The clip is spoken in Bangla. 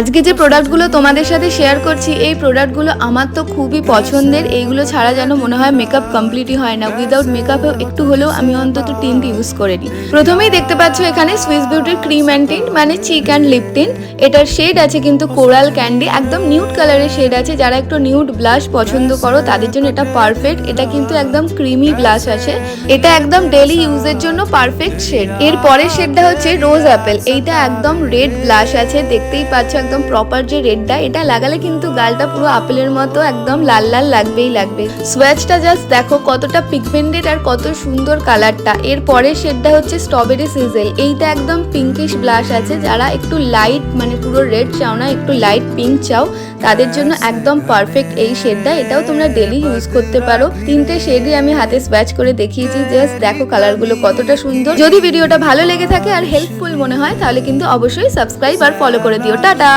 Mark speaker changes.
Speaker 1: আজকে যে প্রোডাক্টগুলো তোমাদের সাথে শেয়ার করছি এই প্রোডাক্টগুলো আমার তো খুবই পছন্দের। এইগুলো ছাড়া যেন মনে হয় মেকআপ কমপ্লিটই হয় না। উইদাউট মেকআপেও একটু হলেও আমি অন্তত টিন্ট ইউজ করে নিই। প্রথমেই দেখতে পাচ্ছ এখানে সুইস বিউটির ক্রিম অ্যান্ড টিন্ট মানে চিক অ্যান্ড লিপ টিন্ট। এটার শেড আছে কিন্তু কোরাল ক্যান্ডি, একদম নিউড কালারের শেড আছে। যারা একটু নিউড ব্লাশ পছন্দ করো তাদের জন্য এটা পারফেক্ট। এটা কিন্তু একদম ক্রিমি ব্লাশ আছে, এটা একদম ডেইলি ইউজের জন্য পারফেক্ট শেড। এর পরের শেডটা হচ্ছে রোজ অ্যাপেল। এইটা একদম রেড ব্লাশ আছে, দেখতেই পাচ্ছ একদম প্রপার যে রেডটা। এটা লাগালে কিন্তু গালটা পুরো আপেলের মতো একদম লাল লাল লাগবেই লাগবে। সোয়াচটা জাস্ট দেখো কতটা পিগমেন্টেড আর কত সুন্দর কালারটা। এর পরের শেডটা হচ্ছে স্ট্রবেরি সিজেল। এইটা একদম পিঙ্কিশ ব্লাশ আছে। যারা একটু লাইট মানে পুরো রেড চাও না, একটু লাইট পিঙ্ক চাও তাদের জন্য একদম পারফেক্ট এই শেডটা। এটাও তোমরা ডেলি ইউজ করতে পারো। তিনটে শেডই আমি হাতে সোয়াচ করে দেখিয়েছি, জাস্ট দেখো কালারগুলো কতটা সুন্দর। যদি ভিডিওটা ভালো লেগে থাকে আর হেল্পফুল মনে হয় তাহলে কিন্তু অবশ্যই সাবস্ক্রাইব আর ফলো করে দিও। টাটা।